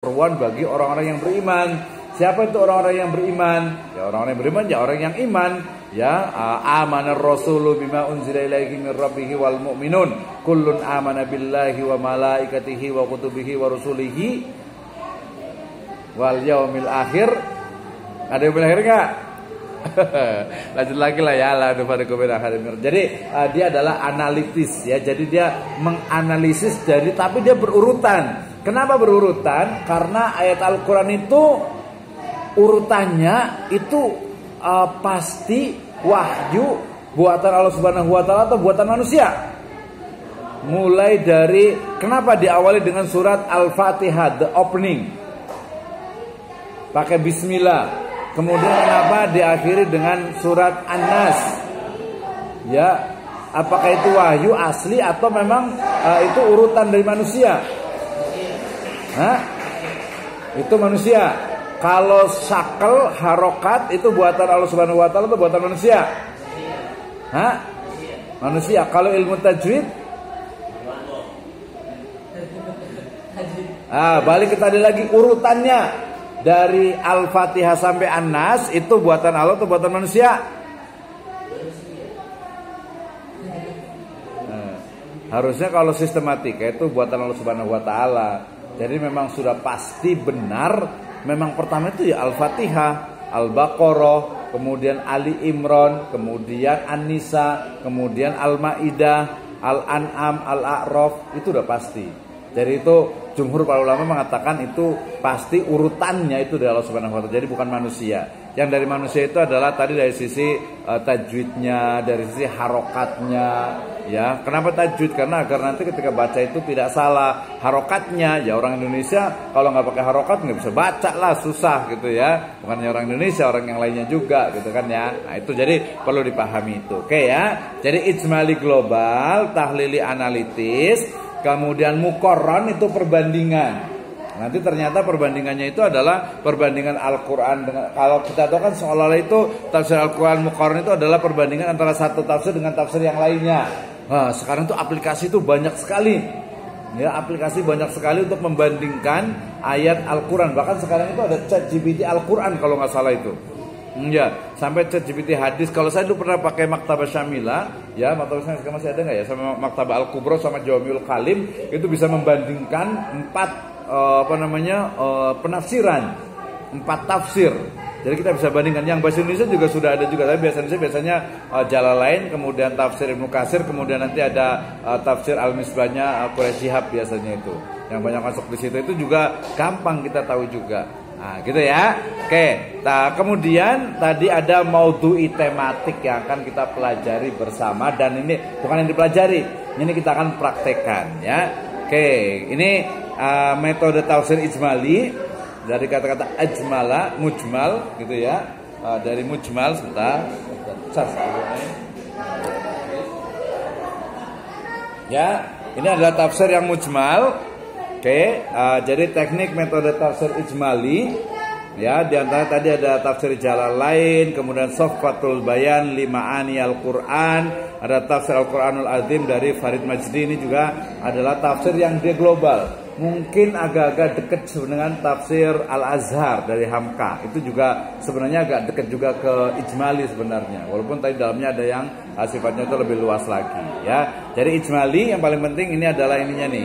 seruan bagi orang-orang yang beriman. Siapa itu orang-orang yang beriman? Ya orang-orang yang beriman, ya orang yang iman. Ya, amanar rasulu bima unzila ilaihi min rabbih wal mu'minun kullun amana billahi wa malaikatihi wa kutubihi wa rusulihi wal yaumil akhir. Ada yang berakhir enggak? Lanjut lagi lah ya. Jadi dia adalah analitis ya. Jadi dia menganalisis dari, tapi dia berurutan. Kenapa berurutan? Karena ayat Al-Quran itu urutannya itu pasti wahyu buatan Allah Subhanahu wa taala atau buatan manusia. Mulai dari kenapa diawali dengan surat Al-Fatihah, the opening, pakai bismillah. Kemudian kenapa diakhiri dengan surat An-Nas? Ya, apakah itu wahyu asli atau memang itu urutan dari manusia? Hah? Itu manusia. Kalau syakal, harokat itu buatan Allah Subhanahu wa taala atau buatan manusia? Hah? Manusia. Kalau ilmu tajwid? Balik ke tadi lagi urutannya. Dari Al-Fatihah sampai An-Nas itu buatan Allah atau buatan manusia? Harusnya kalau sistematika itu buatan Allah Subhanahu wa taala. Jadi memang sudah pasti benar. Memang pertama itu ya Al-Fatihah, Al-Baqarah, kemudian Ali Imran, kemudian An-Nisa, kemudian Al-Maidah, Al-An'am, Al-A'raf, itu udah pasti. Jadi itu jumhur para ulama mengatakan itu pasti urutannya itu dari Allah Subhanahu wa taala. Jadi bukan manusia. Yang dari manusia itu adalah tadi dari sisi tajwidnya, dari sisi harokatnya, ya. Kenapa tajwid? Karena agar nanti ketika baca itu tidak salah harokatnya. Ya orang Indonesia kalau nggak pakai harokat nggak bisa baca lah, susah gitu ya. Bukannya orang Indonesia, orang yang lainnya juga gitu kan ya. Nah itu jadi perlu dipahami itu. Oke ya. Jadi ijmali global, tahlili analitis. Kemudian muqarran itu perbandingan. Nanti ternyata perbandingannya itu adalah perbandingan Al-Quran dengan, kalau kita tahu kan seolah-olah itu tafsir Al-Quran muqarran itu adalah perbandingan antara satu tafsir dengan tafsir yang lainnya. Nah, sekarang itu aplikasi itu banyak sekali. Ya, aplikasi banyak sekali untuk membandingkan ayat Al-Quran. Bahkan sekarang itu ada ChatGPT Al-Quran kalau nggak salah itu. Ya, sampai ChatGPT hadis. Kalau saya dulu pernah pakai Maktabah Syamilah, ya Maktabah Syamilah masih ada nggak ya? Sama Maktabah Al-Kubro sama Jawamiul Kalim itu bisa membandingkan penafsiran, 4 tafsir. Jadi kita bisa bandingkan. Yang bahasa Indonesia juga sudah ada juga. Tapi biasanya Jalalain, kemudian tafsir Ibnu Katsir, kemudian nanti ada tafsir Al-Misbahnya Quraisy Shihab biasanya itu. Yang banyak masuk di situ itu juga gampang kita tahu juga. Nah gitu ya. Oke. Nah, kemudian tadi ada maudhu'i tematik yang akan kita pelajari bersama. Dan ini bukan yang dipelajari, ini kita akan praktekkan ya. Oke. Ini metode tafsir ijmali. Dari kata-kata ajmala, mujmal gitu ya. Dari mujmal sebentar. Ya, ini adalah tafsir yang mujmal. Oke, jadi teknik metode tafsir ijmali ya, di antara tadi ada tafsir Jalalain, kemudian Soffatul Bayan Lima'ani Al-Quran, ada tafsir Al-Quranul Azim dari Farid Majdi. Ini juga adalah tafsir yang dia global. Mungkin agak-agak dekat dengan tafsir Al-Azhar dari Hamka. Itu juga sebenarnya agak dekat juga ke ijmali sebenarnya. Walaupun tadi dalamnya ada yang sifatnya itu lebih luas lagi ya. Jadi ijmali yang paling penting ini adalah ininya nih,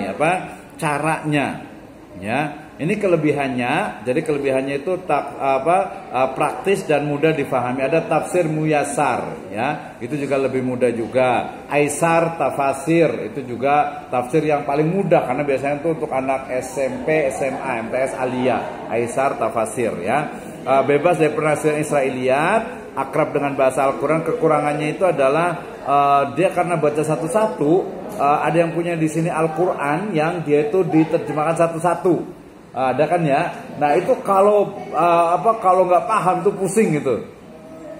caranya ya. Ini kelebihannya. Jadi kelebihannya itu praktis dan mudah difahami. Ada tafsir muyasar ya, itu juga lebih mudah juga. Aisar tafasir itu juga tafsir yang paling mudah karena biasanya itu untuk anak SMP, SMA, MTS, Aliyah. Aisar tafasir ya. Bebas dari penafsiran Israiliyat, akrab dengan bahasa Al-Quran. Kekurangannya itu adalah dia karena baca satu-satu. Ada yang punya di sini Al-Quran yang dia itu diterjemahkan satu-satu. Ada kan ya. Nah itu kalau nggak paham tuh pusing gitu.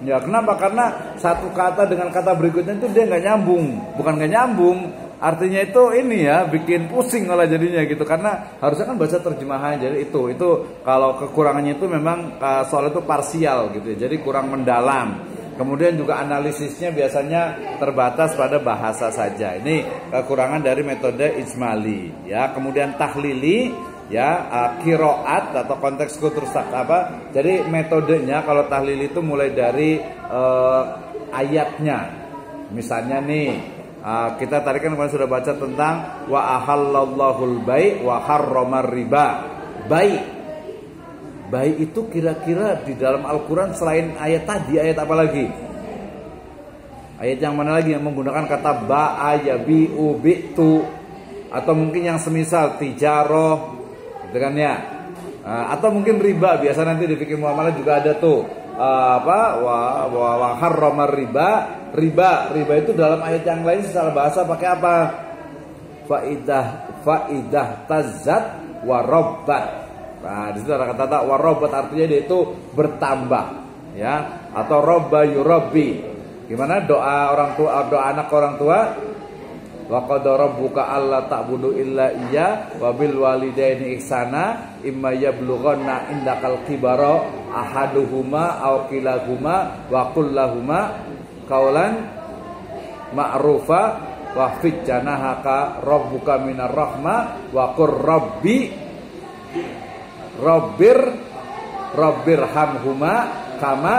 Ya kenapa? Karena satu kata dengan kata berikutnya itu dia nggak nyambung. Bukan nggak nyambung, artinya itu ini ya bikin pusing malah jadinya gitu. Karena harusnya kan baca terjemahan. Jadi itu kalau kekurangannya itu memang soal itu parsial gitu. Jadi kurang mendalam. Kemudian juga analisisnya biasanya terbatas pada bahasa saja. Ini kekurangan dari metode ijmali ya. Kemudian tahlili ya, qiraat atau konteks kultur apa. Jadi metodenya kalau tahlil itu mulai dari ayatnya. Misalnya nih, kita tadi kan kemarin sudah baca tentang wa ahallallahul bai' wa harramar riba. Bai itu kira-kira di dalam Al-Quran selain ayat tadi, ayat apa lagi? Ayat yang mana lagi yang menggunakan kata ba'a, yabi'u, bi'tu, atau mungkin yang semisal tijaroh, gitu kan ya? Atau mungkin riba, biasa nanti di fikih muamalah juga ada tuh wa harramar riba itu dalam ayat yang lain secara bahasa pakai apa? Faidah tazat warobbat. Nah, di situ ada kata warobbat, artinya dia itu bertambah, ya, atau robba yurabbi. Gimana doa orang tua, doa anak orang tua? Wa qad rabbuka alla ta'budu illa iya wa bil walidaini ihsana imma yablughanna indakal kibara ahaduhuma aw kilahuma wa qul lahuma qaulan ma'rufa wa fid janahaka rabbuka minar rahma wa qur Rabbir hamhuma kama.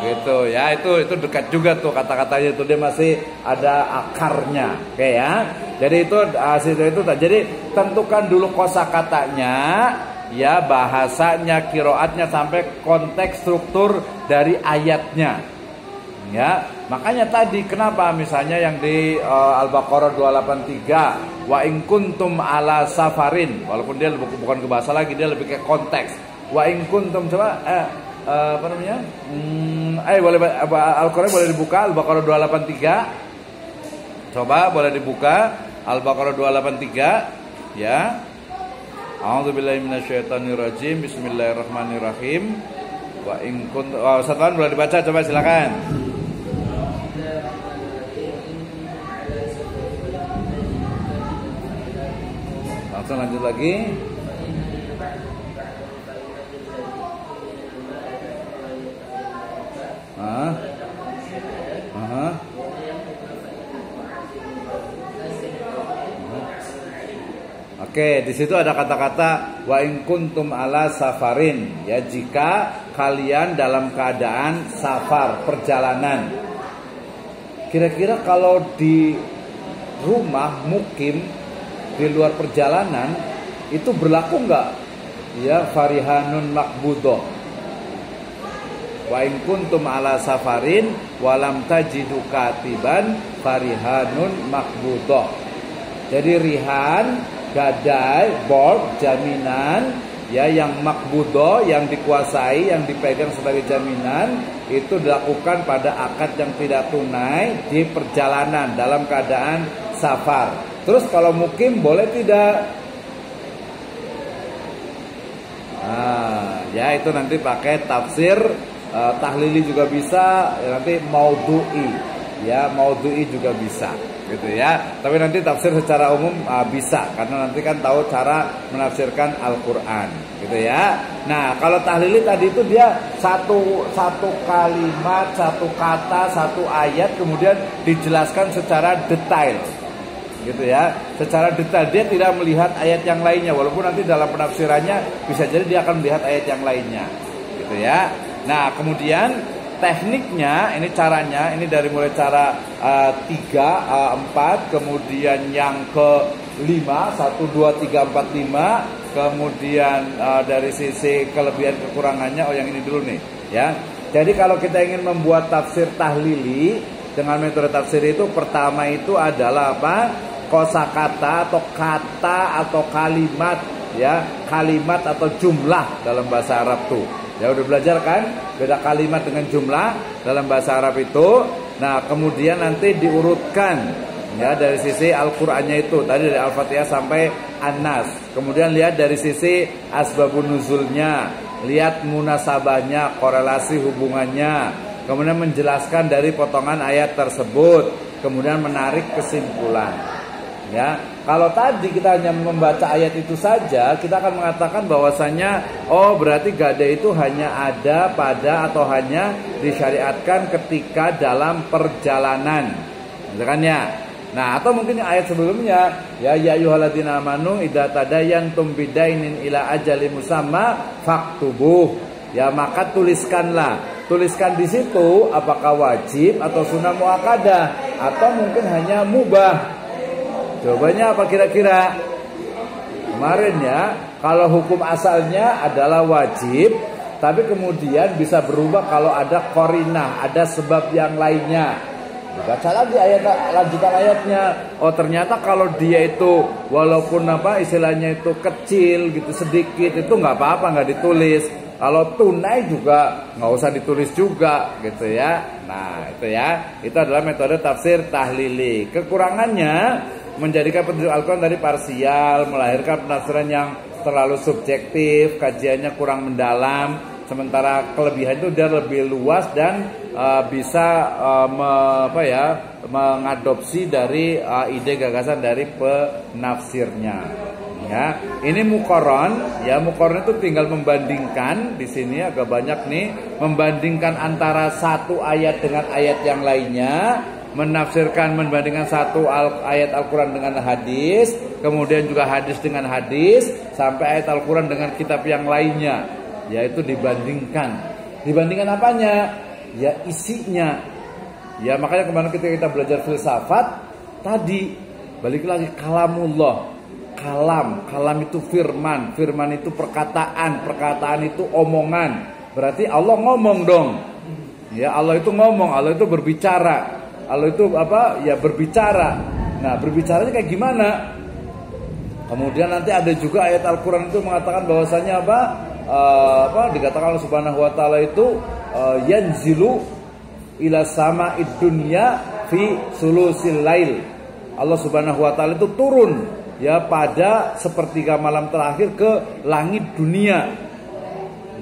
Gitu ya, itu dekat juga tuh kata-katanya, itu dia masih ada akarnya, oke ya. Jadi itu itu. Jadi tentukan dulu kosakatanya, ya, bahasanya, qiraatnya, sampai konteks struktur dari ayatnya. Ya, makanya tadi kenapa misalnya yang di Al-Baqarah 283 wa in kuntum ala safarin, walaupun dia bukan ke bahasa lagi, dia lebih ke konteks. Wa in kuntum, coba apa namanya? Boleh Al-Qur'an boleh dibuka Al-Baqarah 283. Coba boleh dibuka Al-Baqarah 283 ya. A'udzubillahi minasyaitonirrajim. Bismillahirrahmanirrahim. Wa in kuntum, satuan boleh dibaca, coba silakan. Langsung lanjut lagi. Oke, di situ ada kata-kata wa in kuntum ala safarin, ya, jika kalian dalam keadaan safar, perjalanan. Kira-kira kalau di rumah mukim di luar perjalanan itu berlaku enggak? Ya, farihanun makbudoh. Wa in kuntum ala safarin walam tajidu katiban farihanun makbudoh. Jadi rihan, gadai, board, jaminan, ya, yang makbudoh, yang dikuasai, yang dipegang sebagai jaminan, itu dilakukan pada akad yang tidak tunai di perjalanan dalam keadaan safar. Terus kalau mukim boleh tidak? Ya, itu nanti pakai tafsir tahlili juga bisa, nanti maudhu'i, ya, maudhu'i juga bisa, gitu ya. Tapi nanti tafsir secara umum bisa, karena nanti kan tahu cara menafsirkan Al-Qur'an, gitu ya. Nah, kalau tahlili tadi itu dia satu kalimat, satu kata, satu ayat, kemudian dijelaskan secara detail, gitu ya. Secara detail, dia tidak melihat ayat yang lainnya, walaupun nanti dalam penafsirannya bisa jadi dia akan melihat ayat yang lainnya, gitu ya. Nah, kemudian tekniknya, ini caranya, ini dari mulai cara 3, 4, kemudian yang ke 5, 1, 2, 3, 4, 5, kemudian dari sisi kelebihan kekurangannya, yang ini dulu nih, ya. Jadi kalau kita ingin membuat tafsir tahlili dengan metode tafsir itu, pertama itu adalah apa? Kosakata atau kata atau kalimat, ya, kalimat atau jumlah dalam bahasa Arab tuh. Ya, udah belajar kan beda kalimat dengan jumlah dalam bahasa Arab itu. Nah, kemudian nanti diurutkan, ya, dari sisi Al-Qur'annya itu tadi dari Al-Fatihah sampai An-Nas. Kemudian lihat dari sisi asbabun nuzulnya, lihat munasabahnya, korelasi hubungannya. Kemudian menjelaskan dari potongan ayat tersebut, kemudian menarik kesimpulan. Ya, kalau tadi kita hanya membaca ayat itu saja, kita akan mengatakan bahwasanya berarti gadai itu hanya ada pada atau hanya disyariatkan ketika dalam perjalanan, gitu kan ya. Nah, atau mungkin ayat sebelumnya Ya ayyuhalladzina amanu idza tadayantum bidainin ila ajali musamma faktubuh. Ya maka tuliskanlah. Tuliskan di situ apakah wajib atau sunnah muakkadah atau mungkin hanya mubah. Jawabannya apa kira-kira? Kemarin ya, kalau hukum asalnya adalah wajib, tapi kemudian bisa berubah kalau ada qarinah, ada sebab yang lainnya. Baca lagi ayat lanjutan ayatnya. Oh ternyata kalau dia itu walaupun istilahnya itu kecil gitu sedikit itu nggak apa-apa, nggak ditulis. Kalau tunai juga nggak usah ditulis juga gitu ya. Nah itu ya, itu adalah metode tafsir tahlili. Kekurangannya menjadikan petunjuk Al-Quran dari parsial, melahirkan penafsiran yang terlalu subjektif, kajiannya kurang mendalam. Sementara kelebihan itu dia lebih luas dan bisa mengadopsi dari ide gagasan dari penafsirnya. Ya, ini muqarron. Ya, muqarron itu tinggal membandingkan. Di sini agak banyak nih, membandingkan antara satu ayat dengan ayat yang lainnya, menafsirkan, membandingkan satu ayat Al-Quran dengan hadis, kemudian juga hadis dengan hadis, sampai ayat Al-Quran dengan kitab yang lainnya. Yaitu dibandingkan. Dibandingkan apanya? Ya isinya. Ya makanya kemarin kita belajar filsafat tadi, balik lagi kalamullah. Kalam itu firman, firman itu perkataan, perkataan itu omongan. Berarti Allah ngomong dong. Ya Allah itu ngomong, Allah itu berbicara. Allah itu Ya berbicara. Nah, berbicaranya kayak gimana? Kemudian nanti ada juga ayat Al-Qur'an itu mengatakan bahwasanya dikatakan Allah Subhanahu wa taala itu yanzilu ila sama'id dunya fi sulusil lail. Allah Subhanahu wa taala itu turun ya pada sepertiga malam terakhir ke langit dunia.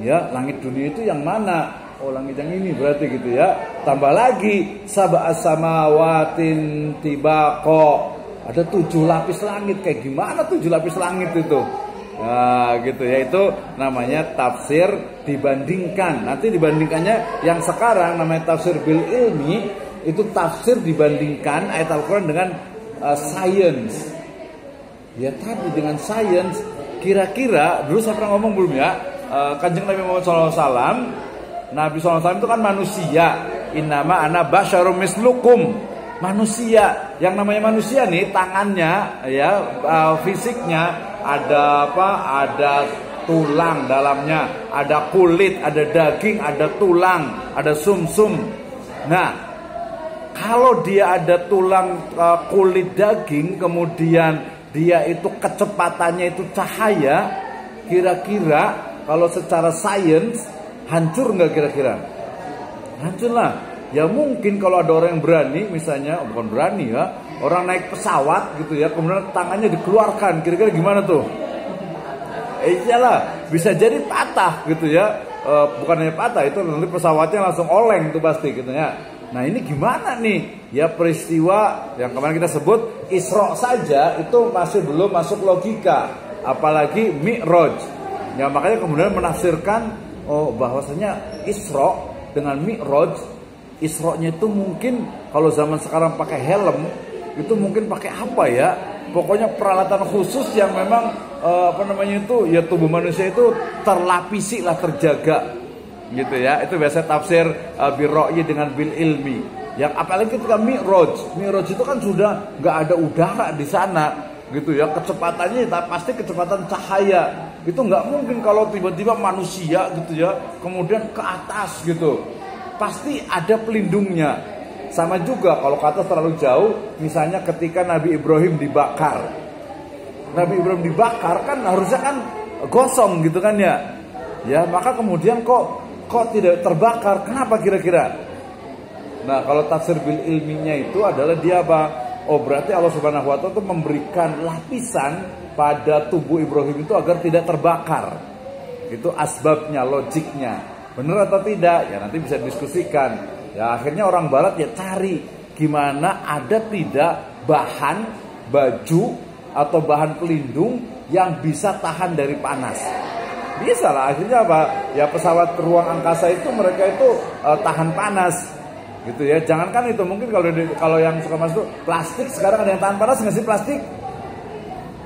Ya, langit dunia itu yang mana? Oh, langit yang ini berarti gitu ya. Tambah lagi sab'as samawatin tibaqa. Ada 7 lapis langit. Kayak gimana 7 lapis langit itu? Nah, gitu ya, itu namanya tafsir dibandingkan. Nanti dibandingkannya yang sekarang namanya tafsir bil ilmi, itu tafsir dibandingkan ayat Al-Qur'an dengan science. Ya tadi dengan sains, kira-kira dulu saya pernah ngomong belum ya, Kanjeng Nabi Muhammad SAW, Nabi SAW itu kan manusia, innama ana basyarum mislukum, manusia. Yang namanya manusia nih, tangannya ya, fisiknya ada ada tulang dalamnya, ada kulit, ada daging, ada tulang, ada sumsum. Nah, kalau dia ada tulang, kulit, daging, kemudian dia itu kecepatannya itu cahaya, kira-kira kalau secara sains hancur nggak kira-kira? Hancur lah. Ya mungkin kalau ada orang yang berani, misalnya bukan berani ya, orang naik pesawat gitu ya, kemudian tangannya dikeluarkan, kira-kira gimana tuh? Iyalah, bisa jadi patah gitu ya. Bukan hanya patah, itu nanti pesawatnya langsung oleng itu pasti gitu ya. Nah ini gimana nih? Ya peristiwa yang kemarin kita sebut Isra saja itu masih belum masuk logika, apalagi Mi'raj. Ya makanya kemudian menafsirkan bahwasanya Isra dengan Mi'raj, Isra-nya itu mungkin kalau zaman sekarang pakai helm, itu mungkin pakai apa ya? Pokoknya peralatan khusus yang memang ya tubuh manusia itu terlapisi lah, terjaga. Gitu ya, itu biasa tafsir birro'yi dengan bil ilmi. Yang apalagi ketika Mi'raj itu kan sudah nggak ada udara di sana, gitu ya. Kecepatannya pasti kecepatan cahaya. Itu nggak mungkin kalau tiba-tiba manusia gitu ya, kemudian ke atas gitu. Pasti ada pelindungnya. Sama juga kalau ke atas terlalu jauh, misalnya ketika Nabi Ibrahim dibakar. Nabi Ibrahim dibakar kan harusnya kan gosong gitu kan ya. Ya, maka kemudian kok tidak terbakar? Kenapa kira-kira? Nah, kalau tafsir bil ilminya itu adalah dia apa? Oh, berarti Allah Subhanahu wa taala itu memberikan lapisan pada tubuh Ibrahim itu agar tidak terbakar. Itu asbabnya, logiknya. Benar atau tidak? Ya nanti bisa diskusikan. Ya akhirnya orang barat ya cari gimana ada tidak bahan baju atau bahan pelindung yang bisa tahan dari panas. Bisa lah, akhirnya apa? Ya pesawat ruang angkasa itu mereka itu tahan panas, gitu ya. Jangankan itu, mungkin kalau yang suka masuk plastik sekarang ada yang tahan panas nggak sih plastik?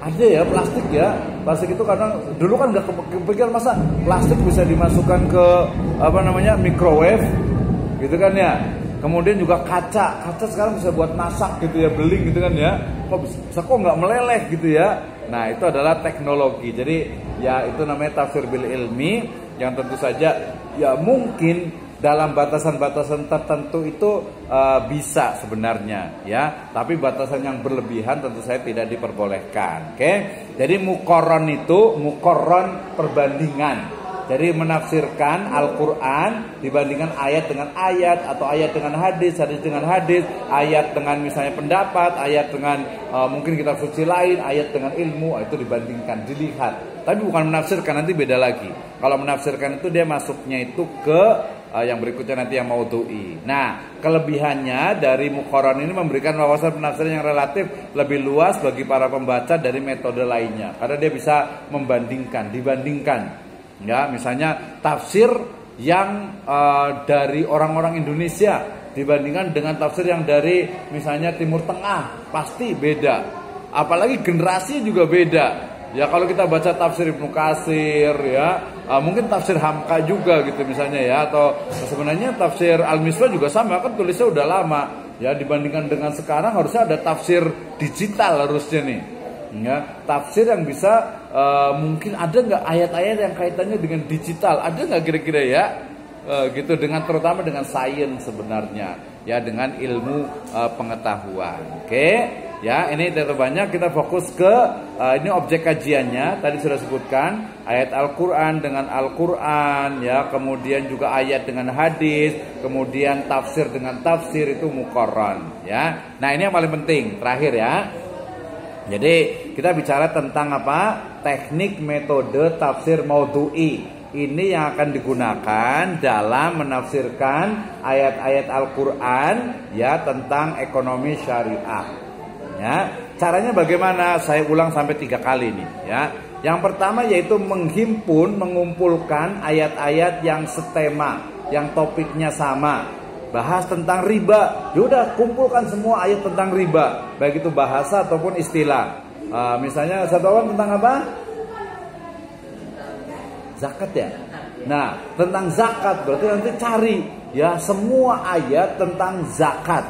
Ada ya plastik ya. Plastik itu kadang dulu kan nggak kepikiran masa plastik bisa dimasukkan ke apa namanya microwave gitu kan ya. Kemudian juga kaca sekarang bisa buat masak gitu ya, beling gitu kan ya. Kok bisa kok nggak meleleh gitu ya. Nah itu adalah teknologi. Jadi ya itu namanya tafsir bil ilmi yang tentu saja ya mungkin dalam batasan-batasan tertentu itu bisa sebenarnya ya, tapi batasan yang berlebihan tentu saya tidak diperbolehkan. Oke, jadi muqarron itu muqarron perbandingan. Jadi menafsirkan Al-Quran dibandingkan ayat dengan ayat atau ayat dengan hadis, hadis dengan hadis, ayat dengan misalnya pendapat, ayat dengan mungkin kitab suci lain, ayat dengan ilmu, itu dibandingkan, dilihat. Tapi bukan menafsirkan, nanti beda lagi. Kalau menafsirkan itu dia masuknya itu ke yang berikutnya nanti yang maudhu'i. Nah, kelebihannya dari muqarron ini memberikan wawasan penafsiran yang relatif lebih luas bagi para pembaca dari metode lainnya. Karena dia bisa membandingkan, dibandingkan. Ya, misalnya tafsir yang dari orang-orang Indonesia dibandingkan dengan tafsir yang dari misalnya Timur Tengah, pasti beda. Apalagi generasi juga beda. Ya kalau kita baca tafsir Ibnu Katsir ya, mungkin tafsir Hamka juga gitu misalnya ya, atau sebenarnya tafsir Al-Misbah juga sama kan tulisnya udah lama. Ya dibandingkan dengan sekarang harusnya ada tafsir digital harusnya nih. Ya, tafsir yang bisa mungkin ada nggak ayat-ayat yang kaitannya dengan digital, ada nggak kira-kira ya gitu, dengan terutama dengan sains sebenarnya ya, dengan ilmu pengetahuan. Oke ya, ini terlalu banyak, kita fokus ke ini objek kajiannya tadi sudah sebutkan, ayat Al-Quran dengan Al-Quran ya, kemudian juga ayat dengan hadis, kemudian tafsir dengan tafsir, itu muqarron ya. Nah ini yang paling penting terakhir ya. Jadi kita bicara tentang apa? Teknik metode tafsir maudhu'i. Ini yang akan digunakan dalam menafsirkan ayat-ayat Al-Quran ya tentang ekonomi syariah. Ya, caranya bagaimana? Saya ulang sampai 3 kali nih ya. Yang pertama yaitu mengumpulkan ayat-ayat yang setema, yang topiknya sama. Bahas tentang riba, yaudah kumpulkan semua ayat tentang riba, baik itu bahasa ataupun istilah. Misalnya satu awal tentang apa? Zakat ya. Nah tentang zakat berarti nanti cari ya semua ayat tentang zakat,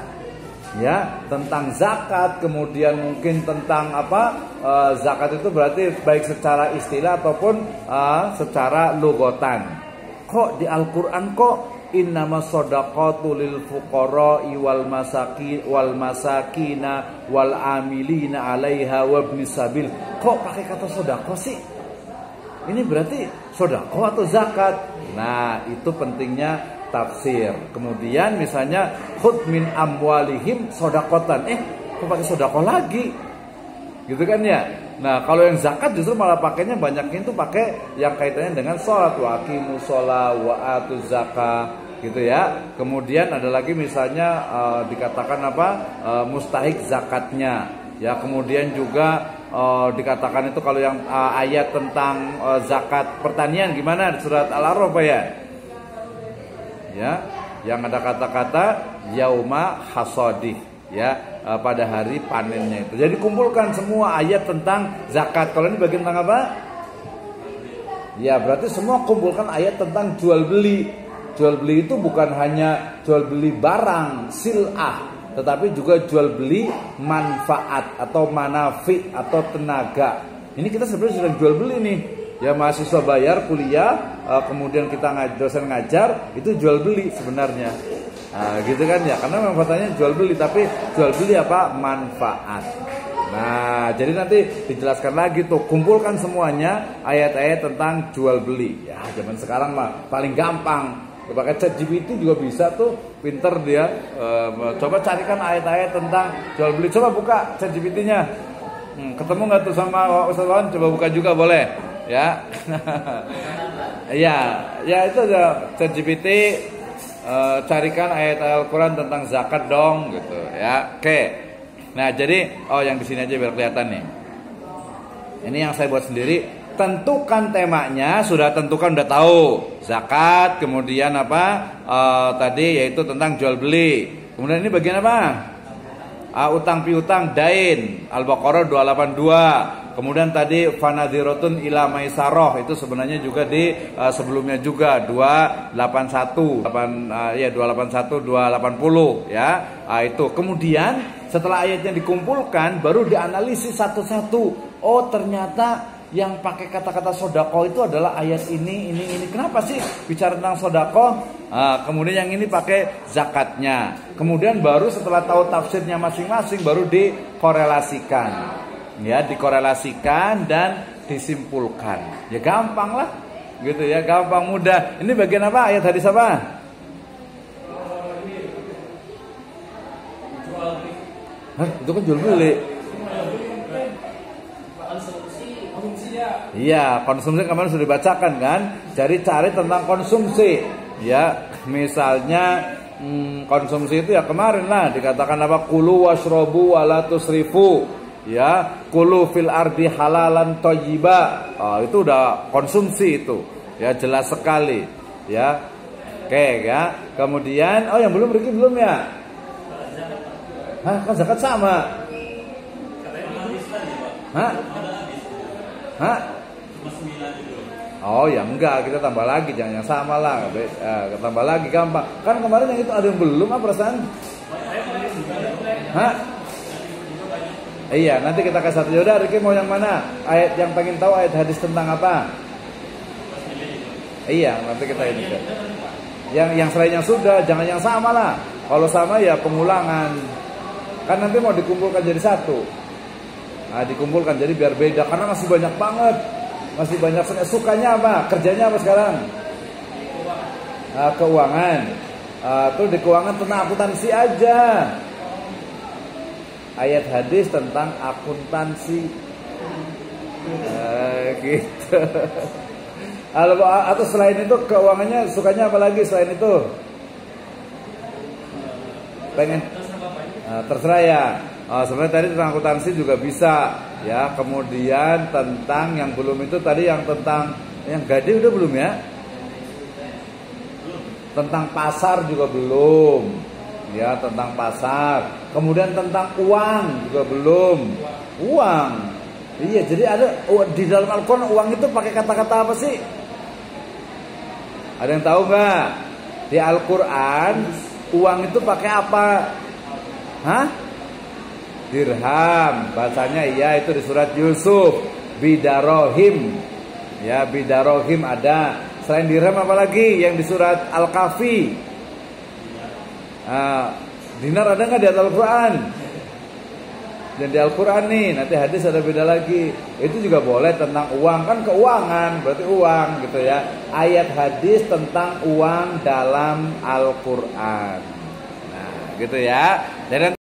ya tentang zakat. Kemudian mungkin tentang apa? Zakat itu berarti baik secara istilah ataupun secara lugatan. Kok di Al-Quran kok innama shadaqatu lil fuqara'i wal masakina wal amilina 'alaiha wabnis sabil. Kok pakai kata sedekah sih? Ini berarti sedekah atau zakat? Nah, itu pentingnya tafsir. Kemudian misalnya khudh min amwalihim shadaqatan. Kok pakai sedekah lagi? Gitu kan ya? Nah, kalau yang zakat justru malah pakainya banyaknya itu pakai yang kaitannya dengan sholat, wa aqimus sholat wa atuz zakah, gitu ya. Kemudian ada lagi misalnya dikatakan apa? Mustahik zakatnya. Ya, kemudian juga dikatakan itu kalau yang ayat tentang zakat pertanian gimana di surat Al-A'raf ya? Ya, yang ada kata-kata yauma hasadih, ya. Pada hari panennya itu. Jadi kumpulkan semua ayat tentang zakat. Kalau ini bagian tentang apa? Ya berarti semua kumpulkan ayat tentang jual beli. Jual beli itu bukan hanya jual beli barang sil'ah, tetapi juga jual beli manfaat atau manafi atau tenaga. Ini kita sebenarnya sedang jual beli nih. Ya mahasiswa bayar kuliah, kemudian kita dosen ngajar, itu jual beli sebenarnya. Nah, gitu kan ya, karena manfaatnya jual beli, tapi jual beli apa? Manfaat. Nah, jadi nanti dijelaskan lagi tuh, kumpulkan semuanya ayat-ayat tentang jual beli. Ya, zaman sekarang mah paling gampang. Pakai ChatGPT juga bisa tuh, pinter dia. Coba carikan ayat-ayat tentang jual beli. Coba buka ChatGPT-nya. Ketemu nggak tuh sama Ustaz Wawan? Coba buka juga boleh, ya. Ya itu aja ChatGPT. Carikan ayat Al-Quran tentang zakat dong gitu ya. Oke. Nah jadi yang di sini aja biar kelihatan nih. Ini yang saya buat sendiri. Tentukan temanya, sudah tentukan, udah tahu zakat. Kemudian apa tadi yaitu tentang jual beli. Kemudian ini bagian apa? Utang piutang, dain, Al-Baqarah 282. Kemudian tadi fanadhiratun ila maisarah itu sebenarnya juga di sebelumnya juga 281 281 280 ya. Itu. Kemudian setelah ayatnya dikumpulkan baru dianalisis satu-satu. Oh, ternyata yang pakai kata-kata sodako itu adalah ayat ini. Kenapa sih bicara tentang sodako? Kemudian yang ini pakai zakatnya. Kemudian baru setelah tahu tafsirnya masing-masing baru dikorelasikan. Ya, dikorelasikan dan disimpulkan. Ya gampang lah. Gitu ya, gampang mudah. Ini bagian apa? Ayat hadis apa? Hah, itu kan jual beli. Iya, konsumsi kemarin sudah dibacakan kan. Jadi cari tentang konsumsi. Ya, misalnya konsumsi itu ya kemarin lah dikatakan apa? Kulu washrobu wala tusrifu. Ya, kulu fil ardi halalan thayyiba. Itu udah konsumsi itu. Ya, jelas sekali. Ya. Oke ya. Kemudian yang belum pergi belum ya? Hah, kan zakat sama. Hah? Hah? Oh ya enggak, kita tambah lagi, jangan yang sama lah. Tambah lagi gampang. Kan kemarin yang itu ada yang belum apa perasaan? Hah? Iya, nanti kita kasih satu. Yaudah, Riki mau yang mana? Ayat yang pengen tahu ayat hadis tentang apa? Iya, nanti kita ini. Yang selainnya sudah, jangan yang sama lah. Kalau sama ya pengulangan. Kan nanti mau dikumpulkan jadi satu. Nah, dikumpulkan jadi biar beda karena masih banyak banget. Masih banyak. Sukanya apa? Kerjanya apa sekarang? Keuangan. Tuh di keuangan tentang akuntansi aja. Ayat hadis tentang akuntansi. Gitu. Atau selain itu keuangannya sukanya apa lagi selain itu? Pengen terserah ya. Sebenarnya tadi tentang akuntansi juga bisa ya. Kemudian tentang yang belum itu tadi yang tentang yang gade udah belum ya? Tentang pasar juga belum. Ya, tentang pasar. Kemudian tentang uang juga belum. Uang. Iya, jadi ada di dalam Al-Qur'an uang itu pakai kata-kata apa sih? Ada yang tahu nggak? Di Al-Qur'an uang itu pakai apa? Hah? Dirham. Bahasanya iya itu di surat Yusuf. Bidarohim. Ya, bidarohim ada. Selain dirham apa lagi? Yang di surat Al-Kahfi. Dinar ada nggak di Al-Quran? Dan di Al-Quran nih, nanti hadis ada beda lagi. Itu juga boleh tentang uang, kan keuangan, berarti uang gitu ya. Ayat hadis tentang uang dalam Al-Quran. Nah, gitu ya. Dan